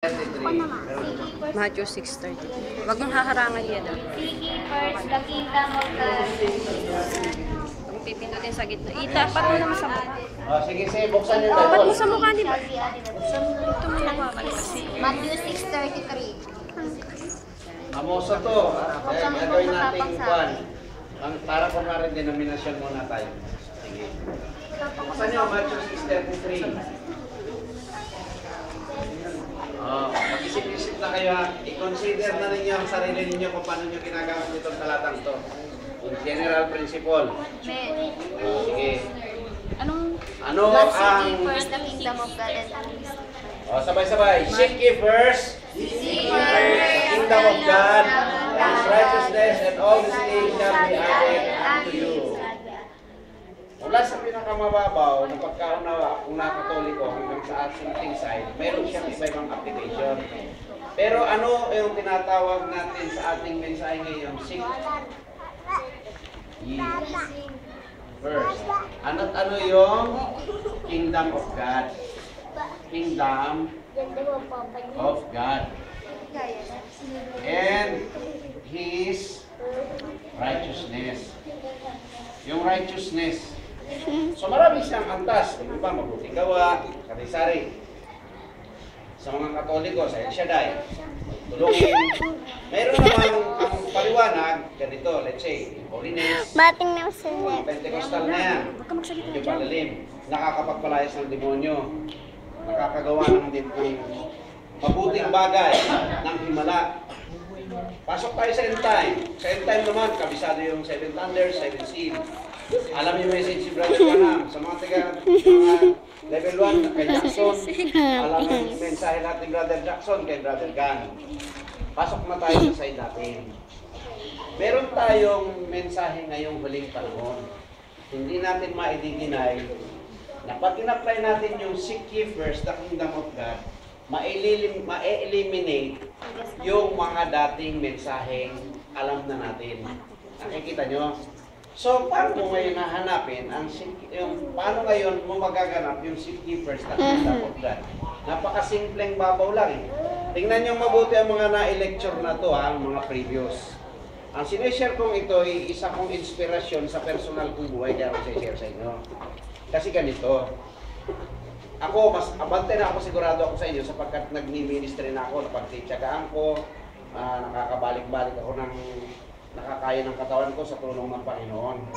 Matthew 6:30. Wag mong haharangan yan. Seek ye first the kingdom of God. Kung pipindutin sa gitna. Itapat mo naman sa mukha. Oh, sige, buksan niyo Tapat tayo. mo sa mukha, di ba? Shall be added unto Ito mo nawakan kasi. Matthew 6:33. Amoso to. Kaya gagawin natin kwan. Para kung maaaring denominasyon muna tayo. Sige. Buksan niyo, Matthew 6:33. Mag-isip-isip na kayo ha. I-consider na ninyo ang sarili ninyo kung paano nyo ginagawa itong talatang to. Yung general principle. Sige. Ano God seek ang... ye first the kingdom of God and His. Sabay-sabay. Seek ye first the kingdom of God and His righteousness, and all these things shall be added unto you. Mula sa pinakamababaw na pagkaunawa kung nakatoliko hanggang sa ating side, mayroon siyang iba-ibang application. Pero ano yung tinatawag natin sa ating mensahe ngayon? Seek ye first. Ano yung kingdom of God? Kingdom of God. And His righteousness. Yung righteousness. So marami siyang antas. Yung iba, mabuting gawa, karisari. Sa mga Katoliko, sa El Shaddai, tulungin. Mayroon namang ang paliwanag, ganito, let's say, holiness, Bating na sa mga Pentecostal na yan, yung palalim, nakakapagpalayas ng demonyo, nakakagawa ng mabuting bagay ng himala. Pasok tayo sa end time. Sa end time naman, kabisado yung 7 thunders, 7 seal. Alam yung message si Brother Branham sa mga level 1 kay Jackson. Alam yung mensahe natin Brother Jackson kay Brother Gan. Pasok na tayo sa side natin. Meron tayong mensahe ngayong huling panahon. Hindi natin ma-deny na pag in-apply natin yung seek ye first the kingdom of God, ma-eliminate yung mga dating mensaheng alam na natin. Nakikita nyo? So, paano mo ngayon nahanapin yung paano ngayon mo magaganap yung seek ye first the kingdom of God? Napakasimpleng babaw lang eh. Tingnan nyo mabuti ang mga na-lecture na to ha, ang mga previous. Ang sineshare kong ito ay isa kong inspirasyon sa personal kong buhay kaya ako sineshare sa inyo. Kasi ganito, ako, mas abante na ako, sigurado ako sa inyo sapagkat nagmi-ministry na ako, napagtitsagaan ko, nakakabalik-balik ako ng nakakaya ng katawan ko sa tulong ng Panginoon.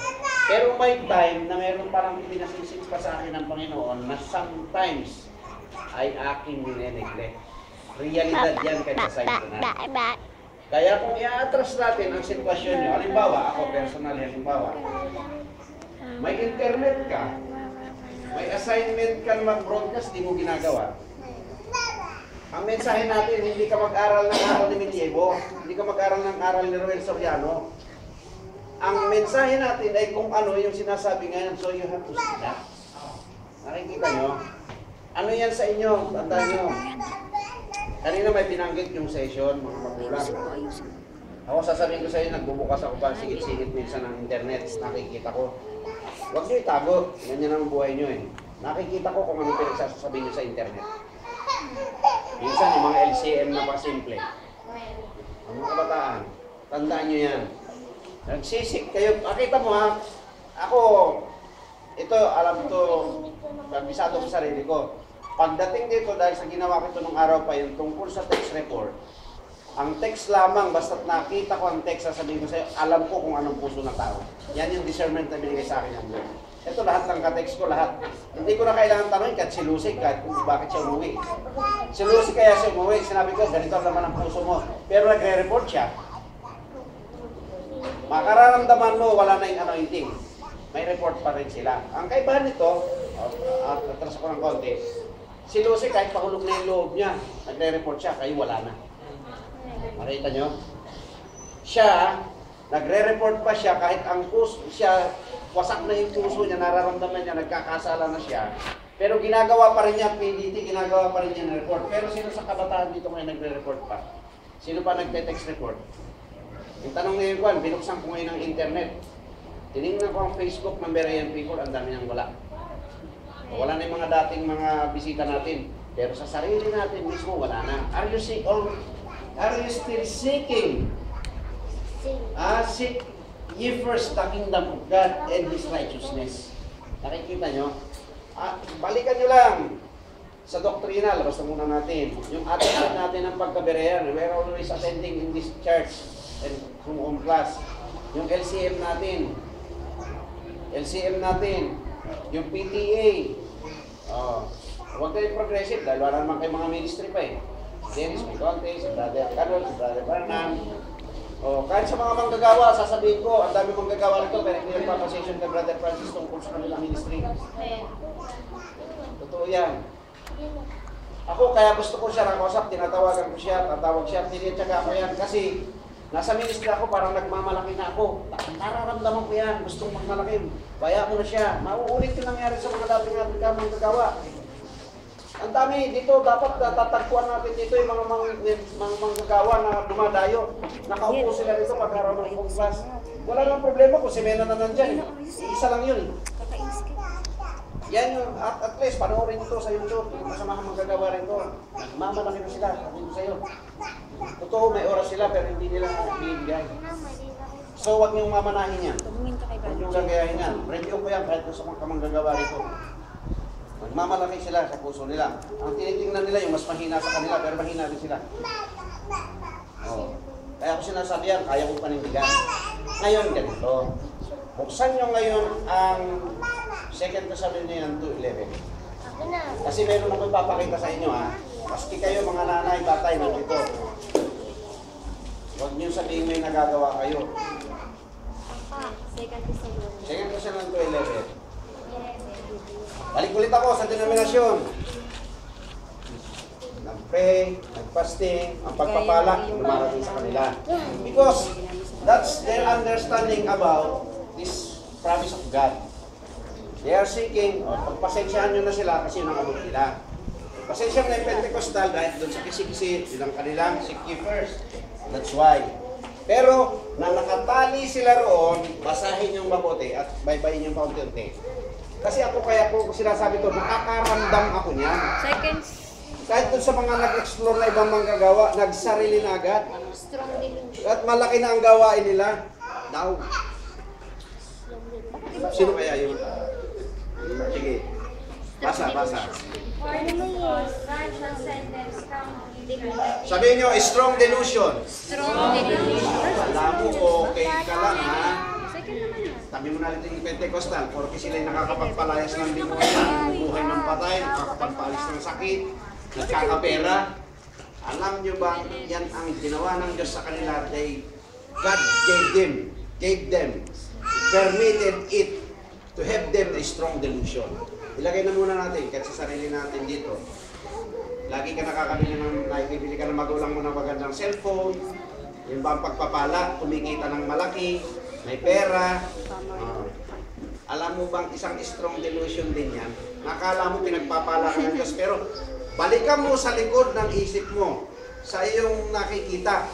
Pero may time na mayroon parang pinasinsins pa sa akin ng Panginoon na sometimes ay aking nineneglect. Realidad yan kahit sa side ko na. Kaya kung i-atras natin ang sitwasyon nyo, halimbawa, ako personal, halimbawa, may internet ka, may assignment ka na mag-broadcast, di mo ginagawa. Ang mensahe natin, hindi ka mag-aral ng aral ni Miliego, hindi ka mag-aral ng aral ni Roel Soriano. Ang mensahe natin ay kung ano yung sinasabi ngayon, so you have to see that. Nakikita nyo? Ano yan sa inyo? Tandaan nyo. Kanina may binanggit yung session, mga magulang. Ako sasabihin ko sa inyo, nagbubukas ako pa, sigit-sigit minsan ng internet, nakikita ko. Huwag nyo itago, ganyan ang buhay nyo eh. Nakikita ko kung ano pinagsasabihin nyo sa internet. Minsan yung mga LCM na pa simple. Ang mga kabataan, tandaan nyo yan. Nagsisik kayo, makita mo ha, ako, ito alam to, kabisado ko sa sarili ko. Pagdating dito dahil sa ginawa ko ito nung araw pa yun, tungkol sa text report, ang text lamang, basta't nakita ko ang text, sasabihin ko sa'yo, alam ko kung anong puso ng tao. Yan yung discernment na binigay sa akin ng Lord. Ito lahat ng ka-text ko, lahat. Hindi ko na kailangan tanongin kahit si Lucy, kahit kung bakit siya umuwi. Si Lucy kaya siya umuwi, sinabi ko, ganito naman ang puso mo. Pero nagre-report siya. Makararamdaman mo, wala na yung anointing. May report pa rin sila. Ang kaibahan nito, atras ko ng konti, si Lucy kahit pahulog na yung loob niya, nagre-report siya, kayo wala na. Makita nyo? Siya, nagre-report pa siya kahit ang puso siya, wasak na yung puso niya, nararamdaman niya, nagkakasala na siya. Pero ginagawa pa rin niya, PDT, ginagawa pa rin niya ng report. Pero sino sa kabataan dito ngayon nagre-report pa? Sino pa nagte-text report? Yung tanong ngayon ko, binuksan ko ngayon ng internet. Tinignan ko ang Facebook ng Berean people, ang dami niyang wala. Wala na yung mga dating mga bisita natin. Pero sa sarili natin mismo, wala na. Are you still seeking? Seek ye first the kingdom of God and His righteousness. Nakikita nyo? Balikan nyo lang sa doktrina, labas na muna natin. Yung attitude natin ng pagkaberehan, we're always attending in this church and home class. Yung LCM natin, yung PTA. Huwag kayong progressive dahil wala naman kayong mga ministry pa eh. Dennis Piconte, si Brother Carol, si Brother Bernam. Kahit sa mga manggagawa, sasabihin ko, ang dami manggagawa nito, pero hindi nagpapasession kay Brother Francis tungkol sa kanilang ministry. Totoo yan. Ako, kaya gusto ko siya nakausap, tinatawagan ko siya, tatawag siya, tinitsaga ko yan. Kasi, nasa ministry ako, parang nagmamalaki na ako. Nararamdaman ko yan, gustong magmalaki. Baya mo na siya. Mauulit yung nangyari sa mga dating natin ka manggagawa. Ang dami dito, dapat tatagpuan natin dito yung mga manggagawa na dumadayo. Nakaupo sila dito pagkaraw ng ibang class. Wala nang problema kung si Mena na nandyan. Isa lang yun. Yan yung, at least, panoorin ito sa YouTube. Kasama kang manggagawa rin ito. Mamalaki na sila, sabihin ko sa'yo. Totoo, may oras sila pero hindi nila binibigay. So, huwag niyong mamanahin yan. Huwag niyong gagayahin yan. Review ko yan kahit gusto kang manggagawa rito. Magmamalaki sila sa puso nila. Ang tinitingnan nila yung mas mahina sa kanila, pero mahina rin sila. Kaya ko sinasabi yan, kaya kong panindigan. Ngayon, ganito. Buksan nyo ngayon ang 2 Thessalonians 2:11. Kasi meron akong ipapakita sa inyo ha. Maski kayo mga nanay, batay, nandito. Huwag nyo sabihin may nagagawa kayo. 2 Thessalonians 2:11. Balik ulit ako sa denominasyon. Nag-pray, nag-fasting, ang pagpapala, lumarating sa kanila. Because that's their understanding about this promise of God. They are seeking, pagpasensyahan nyo na sila kasi yun ang abot nila. Pasensya na yung Pentecostal dahil doon sa kisi-kisi, yun ang kanilang seek ye first. That's why. Pero, na nakatali sila roon, basahin yung mabuti at baybayin yung paunti-unti. Kasi ako kaya po sinasabi to, nakakaramdam ako niyan. Seconds. Kahit doon sa mga nag-explore na ibang manggagawa, nagsarili na agad. At malaki na ang gawain nila. Daw. Sino kaya yun? Sige. Basa. Sabihin nyo, strong delusion. Strong delusion. Alam mo, okay ka lang ha. Second naman yan. Sabi mo na rin yung Pentecostal, porque sila'y nakakapagpalayas ng demonyo, buhay ng patay, nakakapagpalis ng sakit, nagkakapera. Alam nyo ba, yan ang ginawa ng Diyos sa kanila. God gave them, permitted it to have them a strong delusion. Ilagay na muna natin, kahit sa sarili natin dito. Lagi ka nakibili ka ng magulang mo ng magandang cellphone, yung ba ang pagpapala, kumikita ng malaki, may pera. Alam mo bang isang strong delusion din yan? Nakala mo pinagpapala ka ng Diyos, pero balikan mo sa likod ng isip mo, sa iyong nakikita.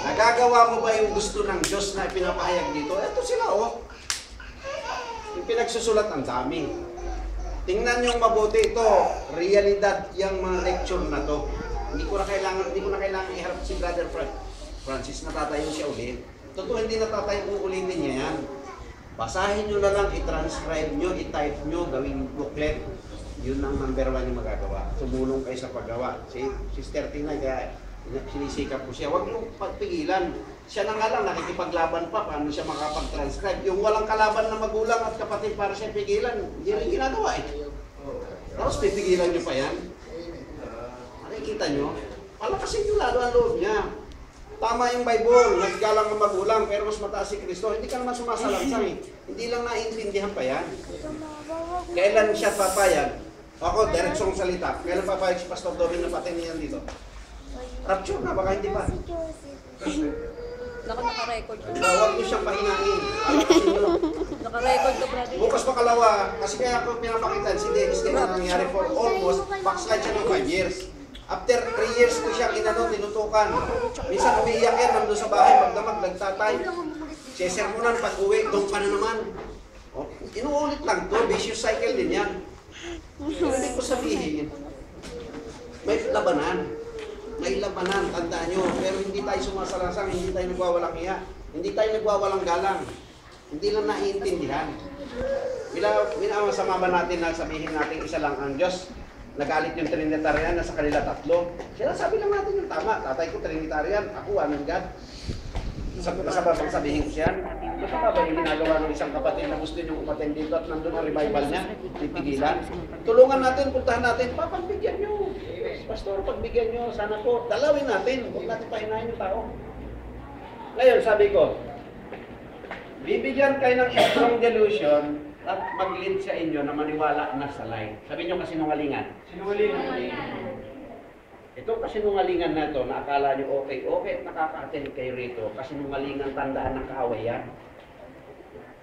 Nagagawa mo ba yung gusto ng Diyos na pinapahayag dito? Ito sila oh. Yung pinagsusulat ang dami. Tingnan nyo mabuti ito, realidad yung mga lecture na to. Hindi ko na kailangan iharap si Brother Francis, natatayo siya ulit. Totoo, hindi natatayo kung ulitin niya yan. Basahin nyo na lang, i-transcribe nyo, i-type nyo, gawing booklet. Yun ang number 1 yung magagawa. Tumulong kayo sa paggawa. Si Sister Tina, kaya sinisikap ko siya. Huwag nyo pagpigilan. Siya na nga lang, nakikipaglaban pa, paano siya makapag-transcribe. Yung walang kalaban na magulang at kapatid para siya pigilan, hindi rin ginagawa eh. Tapos pipigilan nyo pa yan. Nakikita nyo? Palakasin nyo lalo ang loob niya. Tama yung Bible, naggalang ang magulang, pero mas mataas si Kristo. Hindi ka naman sumasalangsang eh. Hindi lang naiintindihan pa yan. Kailan siya papayag? Ako, diretsong salita. Kailan papayag si Pastor Dobin na patay niyan dito? Rapture na, baka hindi pa. Naka-record ko. Huwag niyo siyang pahinain. Alakasin nyo. Naka-record ko, brother. Bukas makalawa, kasi kaya ako pinapakitan, si Dennis din na nangyari for almost, backslide siya ng 5 years. After 3 years ko siyang tinutukan. Minsan umiiyak yan, nandun sa bahay, magdamag, nagtatay. Sesermonan, pag-uwi, doon pa na naman. Inuulit lang to, vicious cycle din yan. Hindi ko sabihin. may labanan. May labanan, tandaan nyo. Pero hindi tayo sumasalasang, hindi tayo nagwawalang iya. Hindi tayo nagwawalang galang. Hindi lang naiintindihan. Masama ba natin na sabihin natin isa lang ang Diyos? Nagalit yung Trinitarian na sa kanila tatlo. Sinasabi lang natin yung tama. Tatay ko Trinitarian, ako one God. Masama bang sabihin ko siya? Masama ba yung ginagawa ng isang kapatid na gusto niyong umaten dito at nandun ang revival niya? Titigilan. Tulungan natin, puntahan natin, pagbigyan niyo. Pastor, pagbigyan niyo, sana po. Dalawin natin, huwag natin pahinahin yung tao. Ngayon, sabi ko, bibigyan kayo ng strong delusion at mag-lead sa inyo na maniwala na sa lie. Sabi niyo kasinungalingan. Sinungalingan. Ito kasinungalingan na ito, na akala niyo okay at nakaka-attend kayo rito, kasinungalingan tandaan ng kahawayan.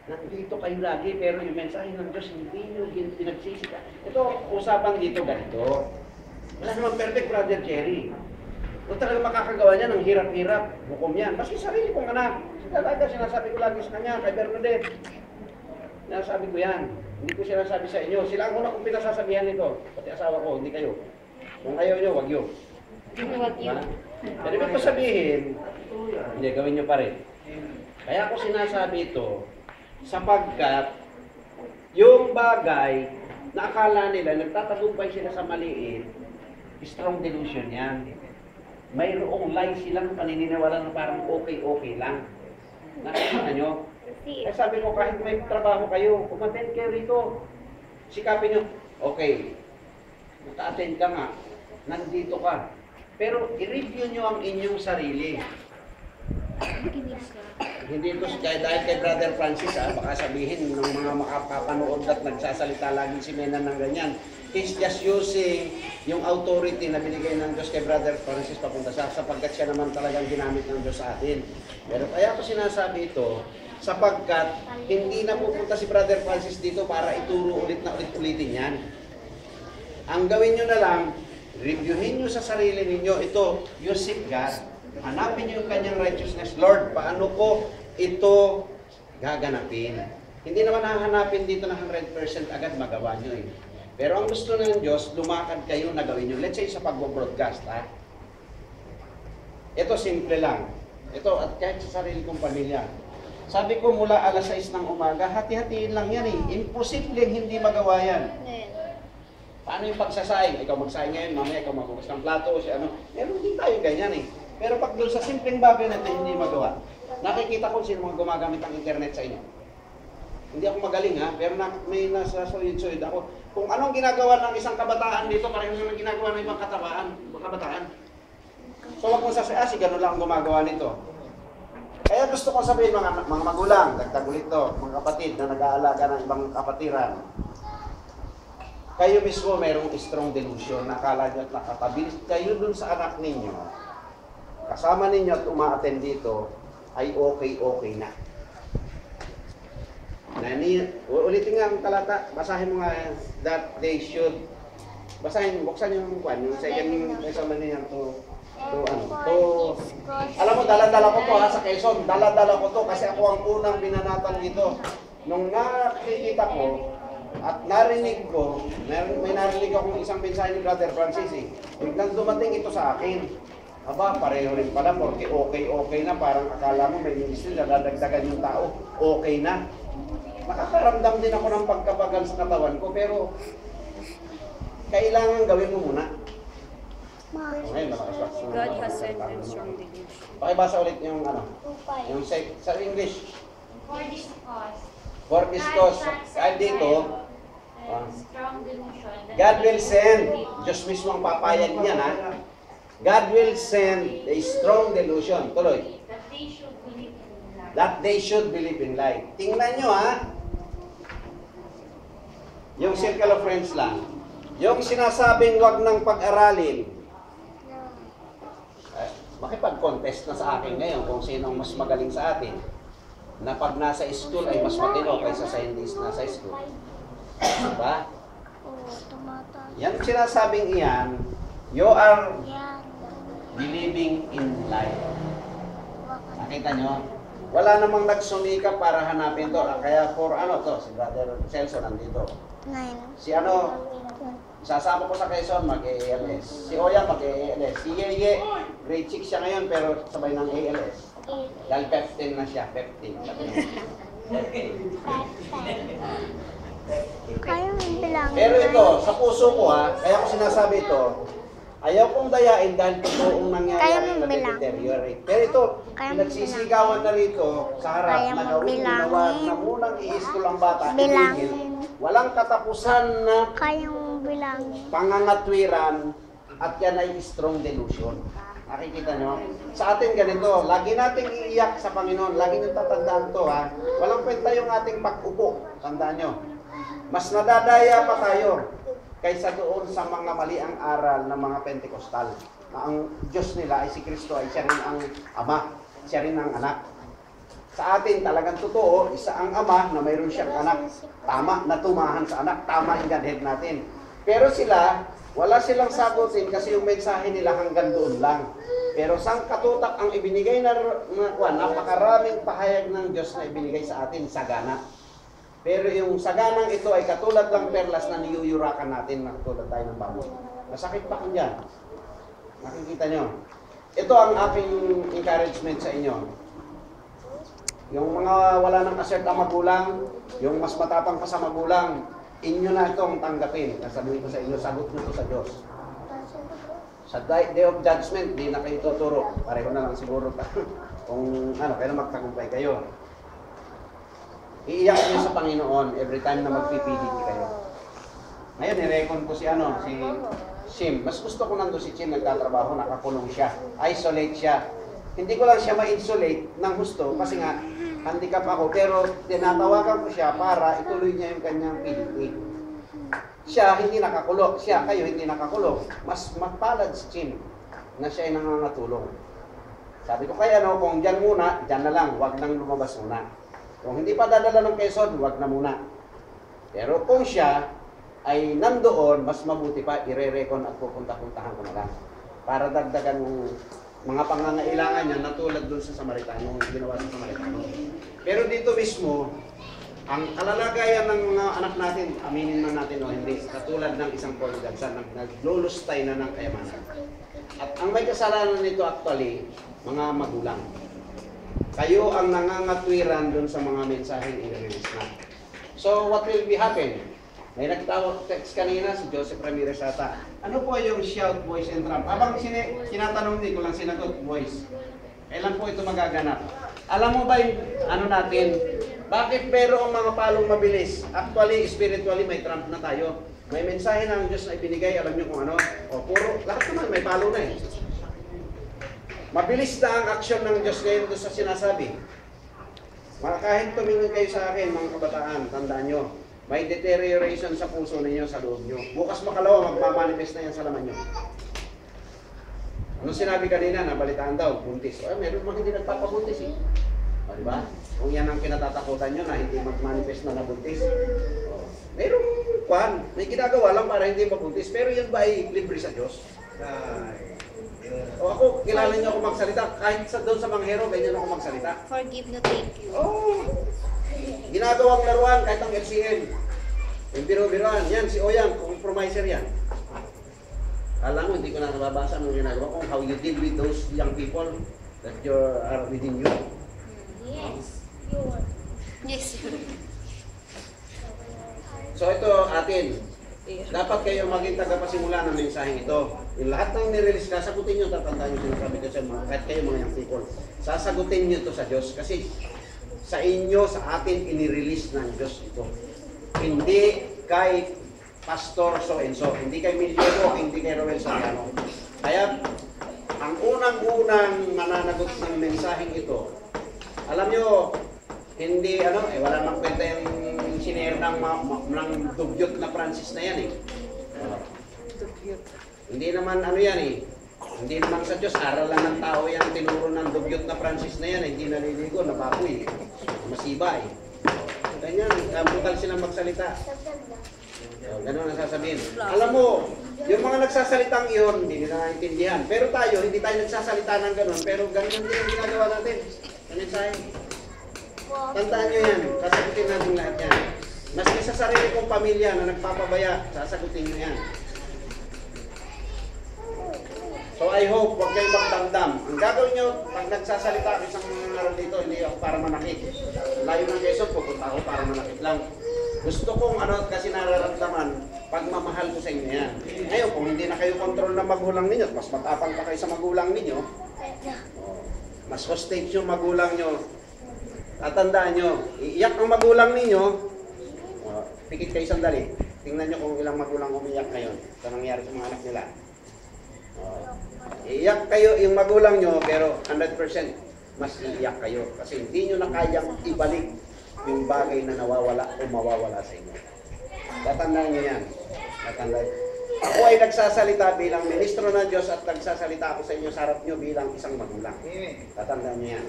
Nandito kayo lagi, pero yung mensahe ng Diyos, hindi nyo pinagsisika. Ito, usapan dito ganito. Wala naman perfect, Brother Jerry. Kung talaga makakagawa niya ng hirap-hirap, hukom yan. Kasi sarili kong anak. Talaga, sinasabi ko lagi sa kanya, kay Bernadette. Sinasabi ko yan. Hindi ko sinasabi sa inyo. Sila ang una kong pinasasabihan nito. Pati asawa ko, hindi kayo. Kung ayaw nyo, wag yun. Wag yun. Pero ibig ko sabihin, hindi, gawin nyo pa rin. Kaya ako sinasabi ito, sapagkat yung bagay na akala nila, nagtatagumpay sila sa maliit, strong delusion yan. Mayroong lie silang panininiwala na parang okay lang. Nakikita nyo? Kaya sabi ko, kahit may trabaho kayo, umattend kayo rito. Sikapin nyo, okay, naka-attend ka nga, nandito ka. Pero i-review nyo ang inyong sarili. Hindi ito dahil kay Brother Francis, baka sabihin ng mga makapapanood at nagsasalita lagi si Menan ng ganyan. He's just using yung authority na binigay ng Diyos kay Brother Francis papunta sapagkat siya naman talagang ginamit ng Diyos sa atin. Pero kaya ko sinasabi ito, sapagkat hindi na pupunta si Brother Francis dito para ituro ulit na ulit-ulitin yan. Ang gawin nyo na lang, reviewin nyo sa sarili ninyo, ito, you seek God. Hanapin nyo yung kanyang righteousness. Lord, paano ko ito gaganapin? Hindi naman hahanapin dito na 100% agad magawa nyo eh. Pero ang gusto ng Diyos, lumakad kayo na gawin nyo. Let's say sa pag-broadcast, ha? Ito, simple lang. Ito, at kahit sa sarili kong pamilya. Sabi ko mula alas 6 ng umaga, hati-hatiin lang yan eh. Imposible hindi magawa yan. Paano yung pagsasaing? Ikaw magsaing ngayon, mamaya ikaw magbukas ng plato, si ano. Meron din tayo ganyan eh. Pero pag doon sa simpleng bagay na ito, hindi magawa. Nakikita ko sino mga gumagamit ng internet sa inyo. Hindi ako magaling ha, pero may nasasuyod-suyod ako. Kung anong ginagawa ng isang kabataan dito, pareho naman ginagawa ng ibang kabataan. So wag mo sasabi, si gano'n lang ang gumagawa nito. Kaya gusto ko sabihin mga magulang, dagdag ulit to, mga kapatid na nag-aalaga ng ibang kapatiran. Kayo mismo mayroong strong delusion na akala nyo at nakatabilis kayo dun sa anak ninyo. Kasama ninyo at uma-attend dito ay okay na. Ulitin nga ang talata, basahin mo nga that they should, basahin, buksan yung kwan, yung second lesson niya alam mo, dala-dala ko to ha sa Quezon, dala-dala ko to kasi ako ang unang binanatan dito. Nung nakikita ko, at narinig ko, may narinig akong isang mensahe ni Brother Francis eh. Biglang dumating ito sa akin. Aba, pareho rin pala, porque okay na, parang akala mo may ministry, nadadagdagan yung tao, okay na. Nakakaramdam din ako ng pagkabagal sa katawan ko, pero kailangan gawin mo muna. Okay, God has sent them strong delusion. Pakibasa ulit yung ano, yung sa English. For this cause. For this cause, kahit dito, Strong delusion. God will send, Diyos mismo ang papayag niya na, God will send a strong delusion. Tuloy. That they should believe in life. That they should believe in life. Tingnan nyo ha. Yung circle of friends lang. Yung sinasabing wag ng pag-aralin. Makipag-contest na sa akin ngayon kung sino ang mas magaling sa atin. Na pag nasa school ay mas matino kaysa sa hindi nasa school. Diba? Yan sinasabing iyan, you are believing in life. Nakita nyo? Wala namang nagsumika para hanapin to. Kaya for ano to, si Brother Celso nandito. Si ano, Sasama ko sa Quezon, mag-ALS. Si Oya, mag-ALS. Si Yeye, grade 6 siya ngayon, pero sabay ng ALS. Dahil 15 na siya, 15. Sabi niya. Kaya mo bilangin. Pero ito, sa puso ko ha, kaya ko sinasabi ito, ayaw kong dayain dahil totoong Kaya nangyayari mo na bilang. deteriorate. Pero ito, Kaya mo nagsisigawan na rito sa harap Kaya na mo gawin bilangin. ginawa na munang i-school ang bata. Bilangin. itigil. Walang katapusan na Kaya mo bilangin. pangangatwiran at yan ay strong delusion. Nakikita nyo? Sa atin ganito, lagi nating iiyak sa Panginoon. Lagi nyo tatandaan to ha. Walang kwenta yung ating pag-upo. Tandaan nyo. Mas nadadaya pa tayo kaysa doon sa mga mali ang aral ng mga Pentecostal. Na ang Diyos nila ay si Kristo ay siya rin ang Ama. Siya rin ang anak. Sa atin talagang totoo, isa ang Ama na mayroon siyang anak. Tama na tumahan sa anak. Tama yung Godhead natin. Pero sila, wala silang sagutin kasi yung mensahe nila hanggang doon lang. Pero sang katutak ang ibinigay na napakaraming pahayag ng Diyos na ibinigay sa atin, sagana. Pero yung saganang ito ay katulad ng perlas na niyuyurakan natin na katulad tayo ng baboy. Masakit pa kung dyan. Nakikita nyo. Ito ang aking encouragement sa inyo. Yung mga wala nang assert ang magulang, yung mas matapang pa sa magulang, inyo na itong tanggapin. Sabihin ko sa inyo, sagot nyo ito sa Diyos. Sa day of judgment, di na kayo tuturo. Pareho na lang siguro kung ano, pero magtagumpay kayo. Iiyak niyo sa Panginoon every time na magpipili kayo. Ngayon, nirecon ko si Shim. Mas gusto ko nando si Shim, nagtatrabaho, nakakulong siya. Isolate siya. Hindi ko lang siya ma-insulate ng gusto kasi nga, handicap ako. Pero tinatawagan ko siya para ituloy niya yung kanyang PDA. Siya hindi nakakulong. Siya, kayo hindi nakakulong. Mas mapalad si Shim na siya ay nangangatulong. Sabi ko kaya kung dyan muna, dyan na lang. Huwag nang lumabas muna. Kung hindi pa dadala ng Quezon, huwag na muna. Pero kung siya ay nandoon, mas mabuti pa, ire-recon at pupunta-puntahan ko na lang. Para dagdagan yung mga pangangailangan niya na tulad doon sa Samaritano, ginawa sa Samaritano. Pero dito mismo, ang kalalagayan ng mga anak natin, aminin man natin o hindi, katulad ng isang prodigal na naglulustay na ng kayamanan. At ang may kasalanan nito actually, mga magulang. Kayo ang nangangatwiran doon sa mga mensaheng i-release na. So, what will be happen? May nagtawag text kanina si Joseph Ramirez ata. Ano po yung shout, voice, and trump? Habang sinatanong din ko lang sinagot, voice. Kailan po ito magaganap? Alam mo ba yung ano natin? Bakit merong mga palong mabilis? Actually, spiritually, may trump na tayo. May mensahe ng Diyos na ibinigay, alam nyo kung ano? O puro, lahat naman may palo na eh. Mabilis na ang aksyon ng Diyos ngayon doon sa sinasabi. Kahit tumingin kayo sa akin, mga kabataan, tandaan nyo, may deterioration sa puso ninyo, sa loob nyo. Bukas makalawa, magmamanifest na yan sa laman nyo. Anong sinabi kanina, nabalitaan daw, buntis. Meron mga hindi nagpapabuntis eh. O, diba? Kung yan ang kinatatakutan nyo na hindi magmanifest na nabuntis. Merong kwan, may ginagawa lang para hindi mabuntis. Pero yan ba ay libre sa Diyos? O ako, kilala niyo ako magsalita. Kahit doon sa Manghero, ganyan ako magsalita. Forgive no thank you. Oh, ginagawang laruan kahit ang LCM. Yung biro-biroan. Yan, si Oyang, compromiser yan. Alam mo, hindi ko na nababasa ng ginagawa kung how you deal with those young people that are within you. Yes, yun. Yes. So ito atin. Dapat kayo maging tagapasimula ng mensaheng ito. Yung lahat ng nirelease ka, sagutin nyo, tatandaan nyo sinasabi ko sa mga, kahit kayo mga young people. Sasagutin nyo ito sa Diyos kasi sa inyo, sa atin, inirelease ng Diyos ito. Hindi kay Pastor so-and-so, hindi kay Milyero, hindi kay Roel Soriano. Kaya, ang unang-unang mananagot ng mensaheng ito, alam nyo, hindi, wala nang kwenta yung sinare ng dugyot na Francis na yan eh. Hindi naman yan eh. Hindi naman sa Diyos, aral lang ng tao yan, tinuro ng dugyot na Francis na yan eh. Hindi naliligo, nababoy eh. Masiba eh. Ganyan, brutal silang magsalita. Ganun ang sasabihin. Alam mo, yung mga nagsasalitang iyon, hindi nila naintindihan. Pero tayo, hindi tayo nagsasalita ng ganun, pero ganun din ang ginagawa natin. Ganun tayo. Tandaan nyo yan, sasagutin natin lahat yan. Maski sa sarili kong pamilya na nagpapabaya, sasagutin nyo yan. So I hope huwag kayong magdamdam. Ang gagawin nyo, pag nagsasalita ako isang mga laro dito, hindi ako para manakit. Layo ng Quezon, pupunta ako para manakit lang. Gusto kong kasi nararamdaman, pagmamahal ko sa inyo yan. Ngayon, kung hindi na kayo control ng magulang ninyo, mas matapang pa kayo sa magulang ninyo, mas hostage yung magulang nyo, tatandaan nyo, iiyak ang magulang ninyo, pikit kayo sandali. Tingnan nyo kung ilang magulang umiyak ngayon sa nangyari sa mga anak nila. Iiyak kayo yung magulang nyo, pero 100% mas iiyak kayo. Kasi hindi nyo na kayang ibalik yung bagay na nawawala o mawawala sa inyo. Tatandaan nyo yan. Tatandaan. Ako ay nagsasalita bilang ministro ng Diyos at nagsasalita ako sa inyo sa harap nyo bilang isang magulang. Tatandaan nyo yan.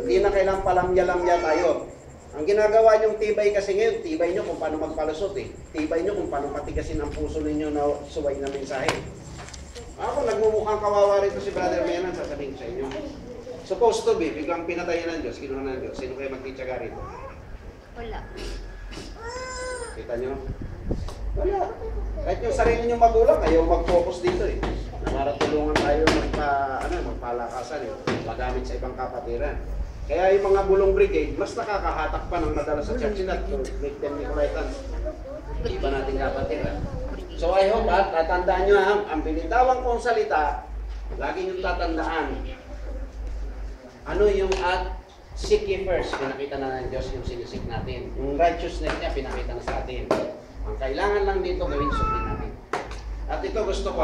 Hindi na kailang palamya-lamya tayo. Ang ginagawa niyong tibay kasi ngayon, tibay niyo kung paano magpalusot eh. Tibay niyo kung paano patigasin ang puso ninyo na suway na mensahe. Ako, nagmumukhang kawawa rito si Brother Menan, sasabihin ko sa inyo. Supposed to be, biglang pinatayin ng Diyos, kinuha ng Diyos. Sino kayo magtitsaga rito? Wala. Kita nyo? Wala. Kahit yung sarili niyong magulang, ayaw mag-focus dito eh. Na para tulungan tayo magpalakasan eh. Magamit sa ibang kapatiran. Kaya yung mga bulong brigade, mas nakakahatak pa ng madala sa church nila to make them Nicolaitans. Hindi ba natin kapatiran? So I hope tatandaan nyo ang binitawang kong salita, lagi nyo tatandaan. Ano yung seek ye first, pinakita na ng Diyos yung sinisik natin. Yung righteousness niya, pinakita na sa atin. Ang kailangan lang dito, gawin sundin natin. At ito gusto ko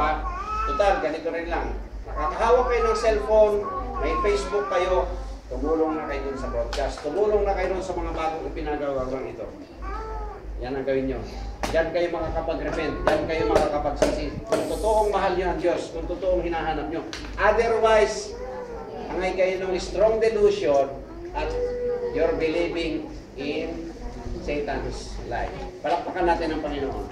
total, ganito rin lang. Nakakahawak kayo ng cellphone, may Facebook kayo, tumulong na kayo dun sa broadcast. Tumulong na kayo dun sa mga bagong ipinagawang ito. Yan ang gawin nyo. Diyan kayo makakapag-repent. Diyan kayo makakapagsisi. Kung totoong mahal nyo ang Diyos, kung totoong hinahanap nyo. Otherwise, hangay kayo ng strong delusion at you're believing in Satan's lie. Palakpakan natin ang Panginoon.